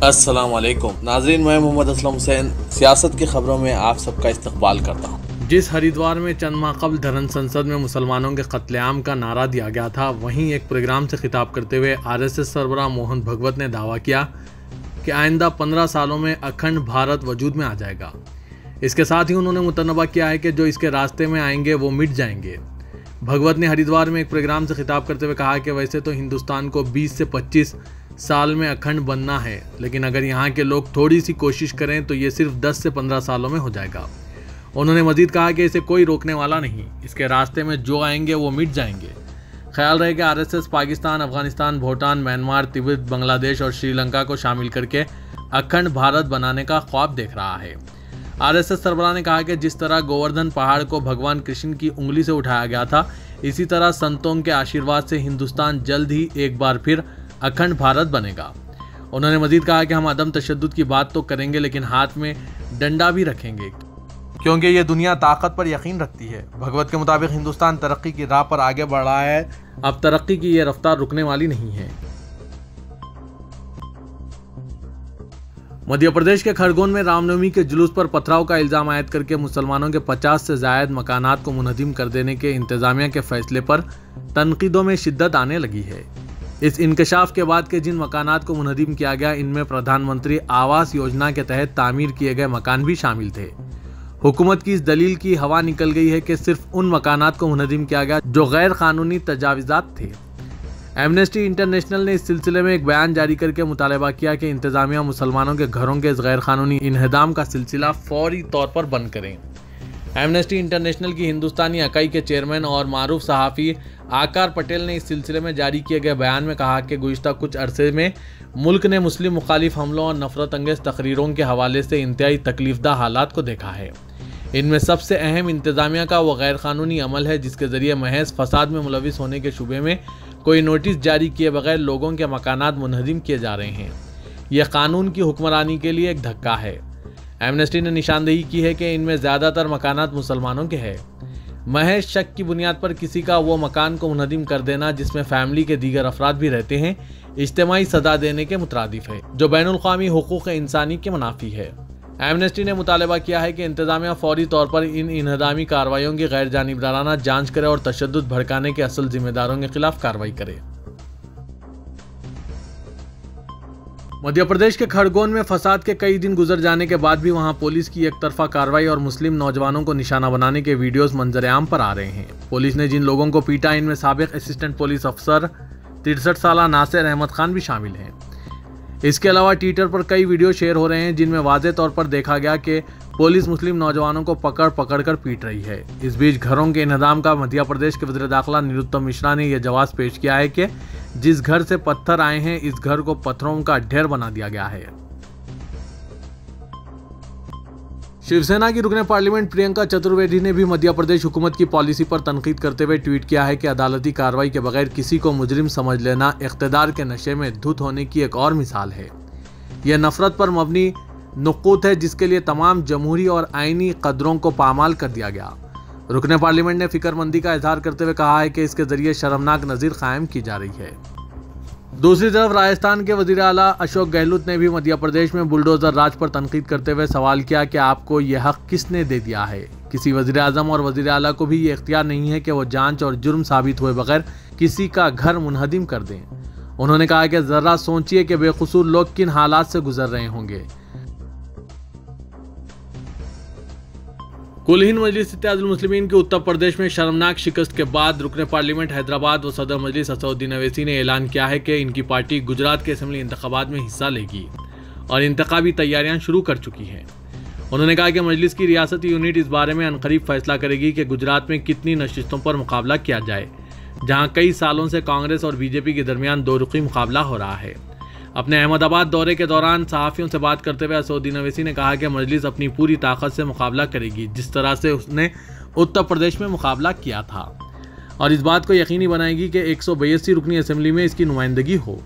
अस्सलाम वालेकुम नाज़रीन, मैं मोहम्मद असलम हुसैन सियासत की खबरों में आप सबका इस्तकबाल करता हूँ। जिस हरिद्वार में चंद माह कबल धर्म संसद में मुसलमानों के कत्लेआम का नारा दिया गया था, वहीं एक प्रोग्राम से खिताब करते हुए आरएसएस सरबराह मोहन भगवत ने दावा किया कि आइंदा 15 सालों में अखंड भारत वजूद में आ जाएगा। इसके साथ ही उन्होंने मुतनबा किया है कि जो इसके रास्ते में आएंगे वो मिट जाएंगे। भगवत ने हरिद्वार में एक प्रोग्राम से खिताब करते हुए कहा कि वैसे तो हिंदुस्तान को 20 से 25 साल में अखंड बनना है, लेकिन अगर यहाँ के लोग थोड़ी सी कोशिश करें तो ये सिर्फ 10 से 15 सालों में हो जाएगा। उन्होंने मजीद कहा कि इसे कोई रोकने वाला नहीं, इसके रास्ते में जो आएंगे वो मिट जाएंगे। ख्याल रहे कि आरएसएस पाकिस्तान, अफगानिस्तान, भूटान, म्यांमार, तिब्बत, बांग्लादेश और श्रीलंका को शामिल करके अखंड भारत बनाने का ख्वाब देख रहा है। आरएसएस सरबराह ने कहा कि जिस तरह गोवर्धन पहाड़ को भगवान कृष्ण की उंगली से उठाया गया था, इसी तरह संतों के आशीर्वाद से हिंदुस्तान जल्द ही एक बार फिर अखंड भारत बनेगा। उन्होंने मजीद कहा कि हम अदम तशद्दुद की बात तो करेंगे, लेकिन हाथ में डंडा भी रखेंगे, क्योंकि ये दुनिया ताकत पर यकीन रखती है। भगवत के मुताबिक हिंदुस्तान तरक्की की राह पर आगे बढ़ रहा है। अब तरक्की की ये रफ्तार रुकने वाली नहीं है। मध्य प्रदेश के खरगोन में रामनवमी के जुलूस पर पथराव का इल्जाम आयद करके मुसलमानों के 50 से जायद मकानात को मुनहदिम कर देने के इंतजामिया के फैसले पर तनकीदों में शिद्दत आने लगी है। इस इंकशाफ के बाद के जिन मकानात को मुनहदिम किया गया, इनमें प्रधानमंत्री आवास योजना के तहत तामीर किए गए मकान भी शामिल थे। हुकूमत की इस दलील की हवा निकल गई है कि सिर्फ उन मकानात को मुनहदिम किया गया जो गैर कानूनी तजावीज़ात थे। एमनेस्टी इंटरनेशनल ने इस सिलसिले में एक बयान जारी करके मुतालबा किया कि इंतजामिया मुसलमानों के घरों के इस गैर कानूनी इन्हदाम का सिलसिला फौरी तौर पर बंद करें। एमनेस्टी इंटरनेशनल की हिंदुस्तानी इकाई के चेयरमैन और मारूफ सहाफ़ी आकार पटेल ने इस सिलसिले में जारी किए गए बयान में कहा कि गुज़िश्ता कुछ अरसे में मुल्क ने मुस्लिम मुखालिफ हमलों और नफरत अंगेज़ तकरीरों के हवाले से इंतहाई तकलीफदा हालात को देखा है। इनमें सबसे अहम इंतजामिया का वो गैर कानूनी अमल है जिसके ज़रिए महज फसाद में मुलविस होने के शुबे में कोई नोटिस जारी किए बगैर लोगों के मकानात मुनहदिम किए जा रहे हैं। यह कानून की हुक्मरानी के लिए एक धक्का है। एमनेस्टी ने निशानदेही की है कि इनमें ज़्यादातर मकानात मुसलमानों के हैं। महज शक की बुनियाद पर किसी का वो मकान को मुनहदिम कर देना जिसमें फैमिली के दीगर अफराद भी रहते हैं, इज्तिमाई सदा देने के मुतरादिफ है, जो बैनुल-अक़वामी हुकूक़ इंसानी के मुनाफी है। एमनेस्टी ने मुतालबा किया है कि इंतजामिया फौरी तौर पर इन इन्हदामी कार्रवाइयों की गैर जानिबदाराना जांच करे और तशद्दुद भड़काने के असल जिम्मेदारों के खिलाफ कार्रवाई करे। मध्य प्रदेश के खरगोन में फसाद के कई दिन गुजर जाने के बाद भी वहां पुलिस की एक तरफा कार्रवाई और मुस्लिम नौजवानों को निशाना बनाने के वीडियोस मंजर-ए-आम पर आ रहे हैं। पुलिस ने जिन लोगों को पीटा, इनमें साबिक असिस्टेंट पुलिस अफसर 63 साला नासिर अहमद खान भी शामिल हैं। इसके अलावा ट्विटर पर कई वीडियो शेयर हो रहे हैं जिनमें वाज़ेह तौर पर देखा गया कि पुलिस मुस्लिम नौजवानों को पकड़ पकड़ कर पीट रही है। इस बीच घरों के इन्हदाम का मध्य प्रदेश के वज़ीर दाखिला निरुत्तम मिश्रा ने यह जवाब पेश किया है कि जिस घर से पत्थर आए हैं, इस घर को पत्थरों का ढेर बना दिया गया है। शिवसेना की रुकने पार्लियामेंट प्रियंका चतुर्वेदी ने भी मध्य प्रदेश हुकूमत की पॉलिसी पर तनकीद करते हुए ट्वीट किया है कि अदालती कार्रवाई के बगैर किसी को मुजरिम समझ लेना इख्तिदार के नशे में धुत होने की एक और मिसाल है। यह नफरत पर मबनी नुक़ूत है जिसके लिए तमाम जमहूरी और आईनी कदरों को पामाल कर दिया गया। रुकने पार्लियामेंट ने फिक्रमंदी का इजहार करते हुए कहा है कि इसके जरिए शर्मनाक नज़ीर कायम की जा रही है। दूसरी तरफ राजस्थान के वज़ीर आला अशोक गहलोत ने भी मध्य प्रदेश में बुलडोजर राज पर तनकीद करते हुए सवाल किया कि आपको यह हक किसने दे दिया है। किसी वज़ीर आज़म और वज़ीर आला को भी ये इख्तियार नहीं है कि वो जांच और जुर्म साबित हुए बगैर किसी का घर मुनहदिम कर दें। उन्होंने कहा कि ज़रा सोचिए कि बेकसूर लोग किन हालात से गुजर रहे होंगे। कुल हिंद मजलिस इत्तेहादुल मुस्लिमीन की उत्तर प्रदेश में शर्मनाक शिकस्त के बाद रुकने पार्लियामेंट हैदराबाद व सदर मजलिस असदुद्दीन अवैसी ने ऐलान किया है कि इनकी पार्टी गुजरात के असेंबली इंतखाबात में हिस्सा लेगी और इंतखाबी तैयारियां शुरू कर चुकी हैं। उन्होंने कहा कि मजलिस की रियासती यूनिट इस बारे में अनकरीब फैसला करेगी कि गुजरात में कितनी नशिस्तों पर मुकाबला किया जाए, जहां कई सालों से कांग्रेस और बीजेपी के दरमियान दो रुखी मुकाबला हो रहा है। अपने अहमदाबाद दौरे के दौरान सहाफ़ियों से बात करते हुए असदुद्दीन अवैसी ने कहा कि मजलिस अपनी पूरी ताकत से मुकाबला करेगी जिस तरह से उसने उत्तर प्रदेश में मुकाबला किया था, और इस बात को यकीनी बनाएगी कि 182 रुकनी असेंबली में इसकी नुमाइंदगी हो।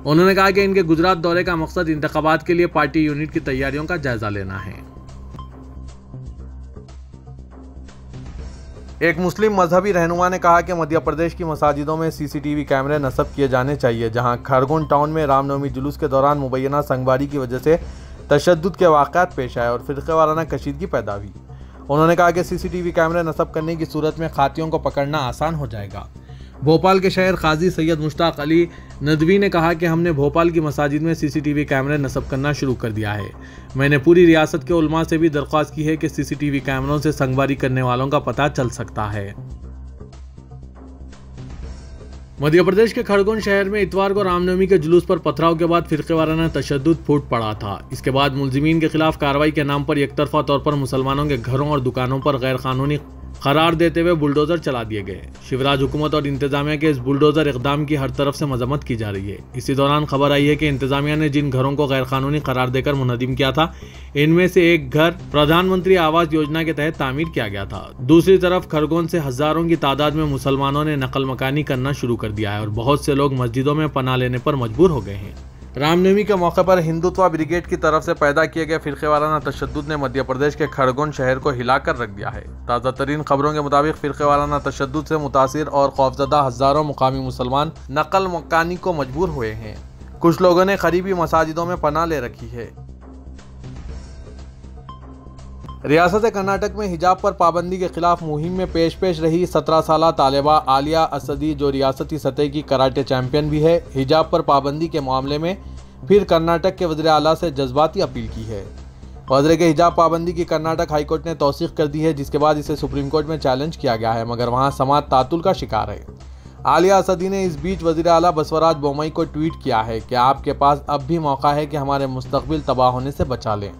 उन्होंने कहा कि इनके गुजरात दौरे का मकसद इंतखाबात के लिए पार्टी यूनिट की तैयारियों का जायजा लेना है। एक मुस्लिम मजहबी रहनुमा ने कहा कि मध्य प्रदेश की मसाजिदों में सीसीटीवी कैमरे नस्ब किए जाने चाहिए, जहां खरगोन टाउन में रामनवमी जुलूस के दौरान मुबैना संगवारी की वजह से तशद्दुद के वाक़यात पेश आए और फ़िरक़े वाराना कशीदगी पैदा हुई। उन्होंने कहा कि सीसीटीवी कैमरे नस्ब करने की सूरत में खातियों को पकड़ना आसान हो जाएगा। भोपाल के शहर काजी सैयद मुश्ताक अली नदवी ने कहा कि हमने भोपाल की मसाजिद में सीसीटीवी कैमरे नस्ब करना शुरू कर दिया है। मैंने पूरी रियासत के उलमा से भी दरख्वास्त की है कि सीसीटीवी कैमरों से संगवारी करने वालों का पता चल सकता है। मध्य प्रदेश के खरगोन शहर में इतवार को रामनवमी के जुलूस पर पथराव के बाद फ़िरक़े वाराना तशद्दुद फूट पड़ा था। इसके बाद मुलजिमीन के खिलाफ कार्रवाई के नाम पर एकतरफा तौर पर मुसलमानों के घरों और दुकानों पर गैर कानूनी करार देते हुए बुलडोजर चला दिए गए। शिवराज हुकूमत और इंतजामिया के इस बुलडोजर इक़दाम की हर तरफ से मजम्मत की जा रही है। इसी दौरान खबर आई है कि इंतजामिया ने जिन घरों को गैर कानूनी करार देकर मुनहदिम किया था, इनमें से एक घर प्रधानमंत्री आवास योजना के तहत तामीर किया गया था। दूसरी तरफ खरगोन से हजारों की तादाद में मुसलमानों ने नकल मकानी करना शुरू कर दिया है और बहुत से लोग मस्जिदों में पनाह लेने पर मजबूर हो गए हैं। रामनवमी के मौके पर हिंदुत्व ब्रिगेड की तरफ से पैदा किए गए फ़िरक़े वाराना तशद्दुद ने मध्य प्रदेश के खरगोन शहर को हिलाकर रख दिया है। ताज़ा तरीन खबरों के मुताबिक फ़िरक़े वाराना तशद्दुद से मुतासिर और खौफजदा हज़ारों मुकामी मुसलमान नकल मकानी को मजबूर हुए हैं। कुछ लोगों ने करीबी मसाजिदों में पनाह ले रखी है। रियासत कर्नाटक में हिजाब पर पाबंदी के खिलाफ मुहिम में पेश रही 17 साला तालिबा आलिया असदी, जो रियासती सतह की कराटे चैंपियन भी है, हिजाब पर पाबंदी के मामले में फिर कर्नाटक के वज़ीर आला से जज्बाती अपील की है। वज़ीर के हिजाब पाबंदी की कर्नाटक हाईकोर्ट ने तौसीक़ कर दी है, जिसके बाद इसे सुप्रीम कोर्ट में चैलेंज किया गया है, मगर वहां समाज तातुल का शिकार है। आलिया असदी ने इस बीच वज़ीर आला बसवराज बोम्मई को ट्वीट किया है कि आपके पास अब भी मौका है कि हमारे मुस्तकबिल तबाह होने से बचा लें।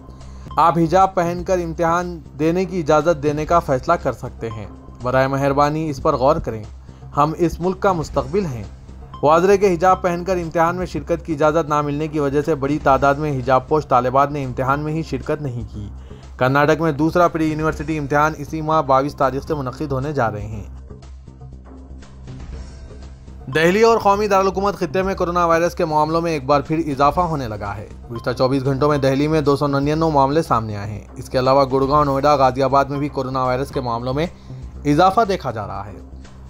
आप हिजाब पहनकर इम्तिहान देने की इजाज़त देने का फैसला कर सकते हैं। बराए मेहरबानी इस पर गौर करें, हम इस मुल्क का मुस्तकबिल हैं। वाज़रे के हिजाब पहनकर इम्तिहान में शिरकत की इजाज़त ना मिलने की वजह से बड़ी तादाद में हिजाब पोश तालिबात ने इम्तिहान में ही शिरकत नहीं की। कर्नाटक में दूसरा प्री यूनिवर्सिटी इम्तिहान इसी माह 22 तारीख से मुनक़िद होने जा रहे हैं। दिल्ली और कौमी दारुल-हुकूमत खित्ते में कोरोना वायरस के मामलों में एक बार फिर इजाफा होने लगा है। गुज़िश्ता 24 घंटों में दिल्ली में 299 मामले सामने आए हैं। इसके अलावा गुड़गांव, नोएडा, गाजियाबाद में भी कोरोना वायरस के मामलों में इजाफा देखा जा रहा है।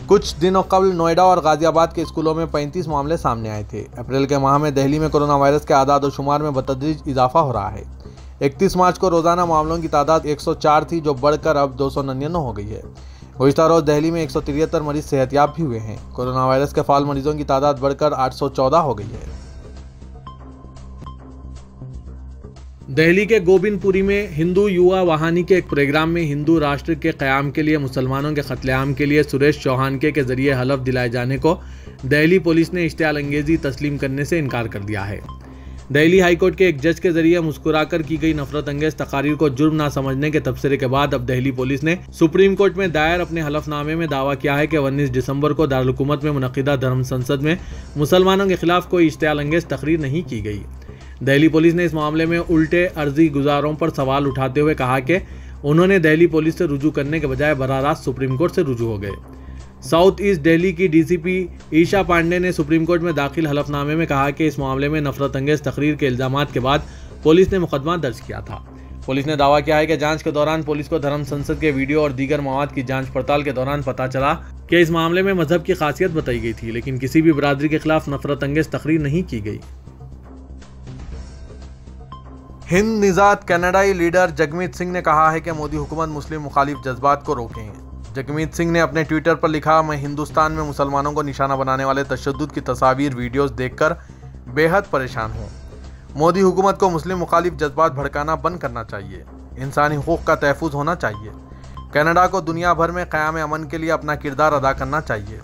कुछ दिनों कबल नोएडा और गाजियाबाद के स्कूलों में 35 मामले सामने आए थे। अप्रैल के माह में दिल्ली में कोरोना वायरस के आदाद और शुमार में बतदरीज इजाफा हो रहा है। 31 मार्च को रोज़ाना मामलों की तादाद 104 थी, जो बढ़कर अब 299 हो गई है। गुज़िश्ता रोज़ दिल्ली में 173 मरीज सेहतयाब भी हुए हैं। कोरोना वायरस के फाल मरीजों की तादाद बढ़कर 814 हो गई है। दिल्ली के गोबिंदपुरी में हिंदू युवा वाहिनी के एक प्रोग्राम में हिंदू राष्ट्र के क़याम के लिए मुसलमानों के कत्लेआम के लिए सुरेश चौहान के जरिए हलफ दिलाए जाने को दिल्ली पुलिस ने इश्तियाल अंगेज़ी तस्लीम करने से इनकार कर दिया है। दिल्ली हाईकोर्ट के एक जज के जरिए मुस्कुराकर की गई नफरत अंगेज तकारीर को जुर्म ना समझने के तबसरे के बाद अब दिल्ली पुलिस ने सुप्रीम कोर्ट में दायर अपने हलफनामे में दावा किया है कि 19 दिसंबर को दारुल हुकूमत में मुनक़िदा धर्म संसद में मुसलमानों के खिलाफ कोई इश्तियाल अंगेज तकरीर नहीं की गई। दिल्ली पुलिस ने इस मामले में उल्टे अर्जी गुजारों पर सवाल उठाते हुए कहा कि उन्होंने दिल्ली पुलिस से रुजू करने के बजाय बराह रास्त सुप्रीम कोर्ट से रुजू हो गए। साउथ ईस्ट दिल्ली की डीसीपी ईशा पांडे ने सुप्रीम कोर्ट में दाखिल हलफनामे में कहा कि इस मामले में नफरत अंगेज तकरीर के इल्जामात के बाद पुलिस ने मुकदमा दर्ज किया था। पुलिस ने दावा किया है कि जांच के दौरान पुलिस को धर्म संसद के वीडियो और दीगर मवाद की जांच पड़ताल के दौरान पता चला कि इस मामले में मजहब की खासियत बताई गई थी, लेकिन किसी भी बिरादरी के खिलाफ नफरत अंगेज तकरीर नहीं की गई। हिंद निजात कनाडाई लीडर जगमीत सिंह ने कहा है कि मोदी हुकूमत मुस्लिम मुखालिफ जज्बात को रोकें। जगमीत सिंह ने अपने ट्विटर पर लिखा, मैं हिंदुस्तान में मुसलमानों को निशाना बनाने वाले तशद्दुद की तस्वीर वीडियोस देखकर बेहद परेशान हूँ। मोदी हुकूमत को मुस्लिम मुखालिफ जज्बात भड़काना बंद करना चाहिए। इंसानी हुकूक का तहफ़्फ़ुज़ होना चाहिए। कनाडा को दुनिया भर में क़याम अमन के लिए अपना किरदार अदा करना चाहिए।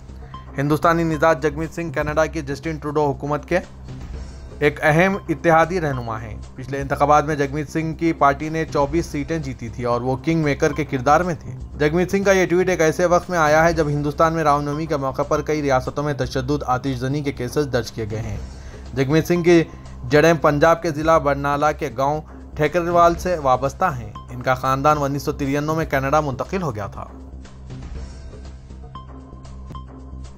हिंदुस्तानी निजात जगमीत सिंह कनाडा की जस्टिन ट्रूडो हुकूमत के एक अहम इत्तेहादी रहनुमा हैं। पिछले इंतखाबात में जगमीत सिंह की पार्टी ने 24 सीटें जीती थी और वो किंग मेकर के किरदार में थे। जगमीत सिंह का ये ट्वीट एक ऐसे वक्त में आया है जब हिंदुस्तान में रामनवमी के मौके पर कई रियासतों में तशद्दुद, आतिशज़नी के केसेस दर्ज किए गए हैं। जगमीत सिंह की जड़ें पंजाब के ज़िला बरनाला के गाँव ठेकरवाल से वाबस्ता हैं। इनका ख़ानदान 1993 में कनाडा मुंतकिल हो गया था।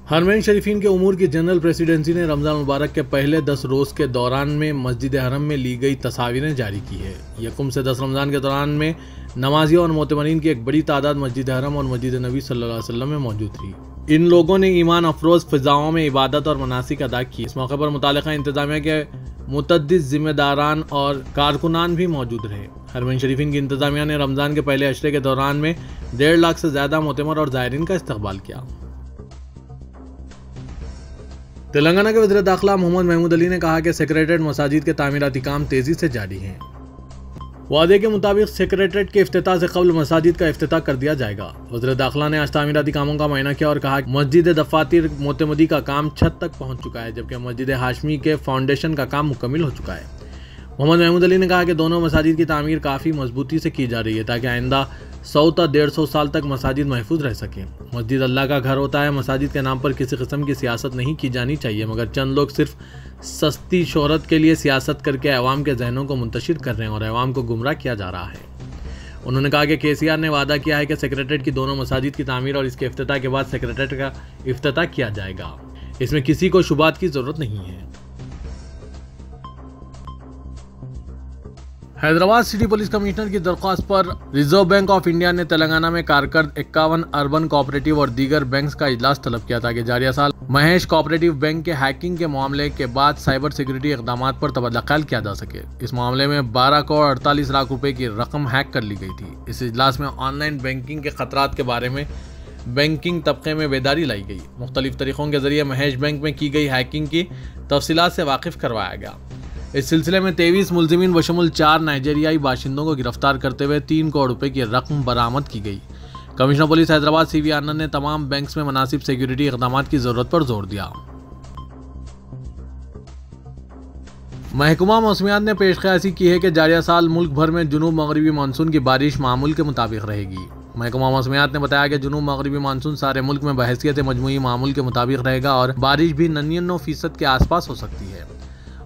हरमैन शरीफीन के उमूर की जनरल प्रेसिडेंसी ने रमज़ान मुबारक के पहले 10 रोज़ के दौरान में मस्जिद हरम में ली गई तस्वीरें जारी की है। यकम से 10 रमज़ान के दौरान में नमाजियों और मोतमरीन की एक बड़ी तादाद मस्जिद हरम और मस्जिद नबी सल्लल्लाहु अलैहि वसल्लम में मौजूद थी। इन लोगों ने ईमान अफरोज़ फ़िज़ाओं में इबादत और मनासिक अदा की। इस मौके पर मुतालिका इंतज़ामिया के मुतअद्दिद ज़िम्मेदारान और कारकुनान भी मौजूद रहे। हरमैन शरीफीन की इंतज़ामिया ने रमज़ान के पहले अशरे के दौरान में 1.5 लाख से ज़्यादा मोतमर और ज़ायरीन का इस्तकबाल किया। तेलंगाना के वज़ीर दाखिला मोहम्मद महमूद अली ने कहा कि सेक्रेटेरिएट मसाजिद के तामीराती काम तेजी से जारी हैं। वादे के मुताबिक सेक्रेटेरिएट के इफ्तिताह से कबल मसाजिद का इफ्तिताह कर दिया जाएगा। वज़ीर दाखिला ने आज तामीराती कामों का मुआयना किया और कहा कि मस्जिद दफातिर मोतमदी का काम छत तक पहुंच चुका है, जबकि मस्जिद हाशमी के फाउंडेशन का काम मुकम्मल हो चुका है। मोहम्मद महमूद अली ने कहा कि दोनों मसाजिद की तामीर काफ़ी मजबूती से की जा रही है ताकि आइंदा 100 या 150 साल तक मसाजिद महफूज रह सकें। मस्जिद अल्लाह का घर होता है। मसाजिद के नाम पर किसी किस्म की सियासत नहीं की जानी चाहिए, मगर चंद लोग सिर्फ सस्ती शोहरत के लिए सियासत करके अवाम के जहनों को मुंतशिर कर रहे हैं और अवाम को गुमराह किया जा रहा है। उन्होंने कहा कि KCR ने वादा किया है कि सेक्रेटेरिएट की दोनों मसाजिद की तामीर और इसके इफ्तिताह के बाद सेक्रेटेरिएट का इफ्तिताह किया जाएगा। इसमें किसी को शुबात की जरूरत नहीं है। हैदराबाद सिटी पुलिस कमिश्नर की दरख्वास्त पर रिजर्व बैंक ऑफ इंडिया ने तेलंगाना में कारकर्द 51 अर्बन कोऑपरेटिव और दीगर बैंक्स का इजलास तलब किया था कि जारिया साल महेश कोऑपरेटिव बैंक के हैकिंग के मामले के बाद साइबर सिक्योरिटी इकदाम पर तबादला ख्याल किया जा सके। इस मामले में 12 करोड़ 48 लाख रुपए की रकम हैक कर ली गई थी। इस इजलास में ऑनलाइन बैंकिंग के खतरात के बारे में बैंकिंग तबके में बेदारी लाई गई। मुख्तलिफ तरीकों के जरिए महेश बैंक में की गई हैकिंग की तफसीलात से वाकिफ करवाया गया। इस सिलसिले में 23 मुलजिमीन बशमुल 4 नाइजीरियाई बाशिंदों को गिरफ्तार करते हुए 3 करोड़ रुपए की रकम बरामद की गई। कमिश्नर पुलिस हैदराबाद CV आनंद ने तमाम बैंक्स में मुनासिब सिक्योरिटी इक़दाम की जरूरत पर जोर दिया। महकमा मौसमियात ने पेशकशी की है कि जारिया साल मुल्क भर में जुनूब मगरबी मानसून की बारिश मामूल के मुताबिक रहेगी। महकमा मौसमियात ने बताया कि जुनूब मगरबी मानसून सारे मुल्क में बहैसियत मजमूई मामूल के मुताबिक रहेगा और बारिश भी 99% के आसपास हो सकती है।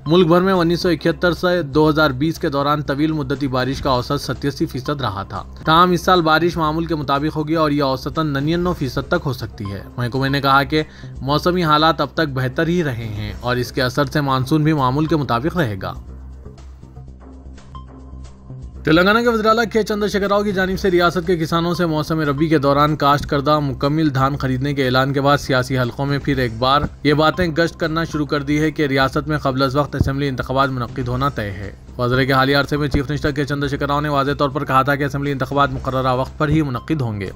मुल्क भर में 1971 से 2020 के दौरान तवील मुद्दती बारिश का औसत 87% रहा था। ताहम इस साल बारिश मामूल के मुताबिक होगी और यह औसतन 99% तक हो सकती है। महकमे ने कहा कि मौसमी हालात अब तक बेहतर ही रहे हैं और इसके असर से मानसून भी मामूल के मुताबिक रहेगा। तेलंगाना के वज़ीर आला के चंद्रशेखर राव की जानिब से रियासत के किसानों से मौसम रबी के दौरान काश्त करदा मुकम्मिल धान खरीदने के ऐलान के बाद सियासी हलकों में फिर एक बार ये बातें गश्त करना शुरू कर दी है कि रियासत में क़ब्ल अज़ वक्त असेंबली इंतख़ाबात मुनक़्क़िद होना तय है। वज़ीर के हालिया अरसे में चीफ मिनिस्टर के चंद्रशेखर राव ने वाज़ेह तौर पर कहा था कि असेंबली इंतख़ाबात मुक़र्ररा वक्त पर ही मुनक़्क़िद होंगे।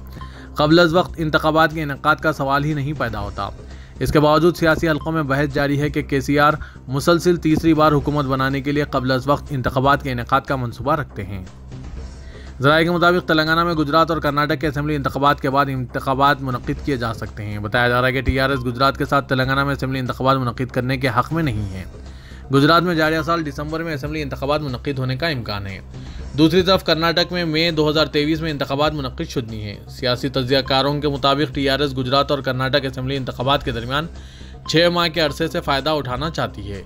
क़ब्ल अज़ वक्त इंतख़ाबात के इनेक़ाद का सवाल ही नहीं पैदा होता। इसके बावजूद सियासी हलकों में बहस जारी है कि KCR मुसलसिल तीसरी बार हुकूमत बनाने के लिए क़ब्ल अज़ वक्त इंतख़ाबात के इनेक़ाद का मनसूबा रखते हैं। ज़राए के मुताबिक तेलंगाना में गुजरात और कर्नाटक के असेंबली इंतख़ाबात के बाद इंतख़ाबात मुनक़्क़िद किए जा सकते हैं। बताया जा रहा है कि TRS गुजरात के साथ तेलंगाना में असेंबली इंतख़ाबात मुनक़्क़िद करने के हक़ में नहीं है। गुजरात में जारिया साल दिसंबर में असेंबली इंतख़ाबात मुनक़्क़िद होने का इम्कान है। दूसरी तरफ कर्नाटक में मई 2023 में इंतख़ाबात मुनक़्क़िद शुदनी है। सियासी तज्ज़ियाकारों के मुताबिक TRS गुजरात और कर्नाटक असेंबली इंतख़ाबात के दरमियान 6 माह के अरसे से फ़ायदा उठाना चाहती है।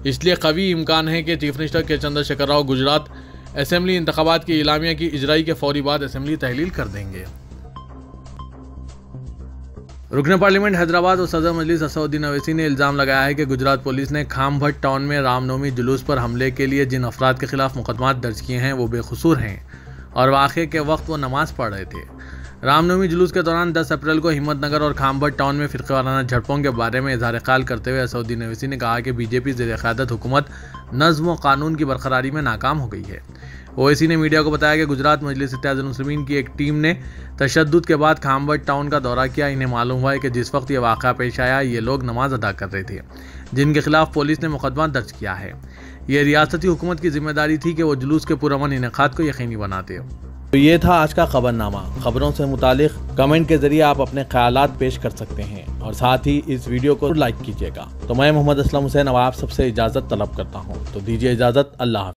इसलिए कवी इम्कान है कि चीफ मिनिस्टर के चंद्रशेखर राव गुजरात असेंबली इंतख़ाबात की इलामिया की इजराई के फौरी बाद असेंबली तहलील कर देंगे। रुकन पार्लियामेंट हैदराबाद और सदर मजलिस असदुद्दीन अवैसी ने इल्ज़ाम लगाया है कि गुजरात पुलिस ने खामभट टाउन में रामनवमी जुलूस पर हमले के लिए जिन अफराद के खिलाफ मुकदमात दर्ज किए हैं वो बेकसूर हैं और वाक़े के वक्त वो नमाज पढ़ रहे थे। रामनवमी जुलूस के दौरान 10 अप्रैल को हिम्मतनगर और खामभट टाउन में फ़िरक़ावाराना झड़पों के बारे में इज़हार ख़्याल करते हुए असदुद्दीन अवैसी ने कहा कि BJP ज़ेर-ए-क़यादत हुकूमत नज़्म व कानून की बरकरारी में नाकाम हो गई है। ओवैसी ने मीडिया को बताया कि गुजरात मजलिस इत्तेहादुल मुस्लिमीन की एक टीम ने तशद्दुद के बाद खामभट टाउन का दौरा किया। इन्हें मालूम हुआ है कि जिस वक्त ये वाक़ा पेश आया ये लोग नमाज अदा कर रहे थे, जिनके खिलाफ पुलिस ने मुकदमा दर्ज किया है। ये रियासती हुकूमत की जिम्मेदारी थी कि वो जुलूस के पुरअमन इनेक़ाद को यकीनी बनाते। तो ये था आज का खबरनामा। खबरों से मुतालिक कमेंट के जरिए आप अपने ख्यालात पेश कर सकते हैं और साथ ही इस वीडियो को लाइक कीजिएगा। तो मैं मोहम्मद असलम हुसैन अब आप सबसे इजाज़त तलब करता हूँ। तो दीजिए इजाज़त। अल्लाह।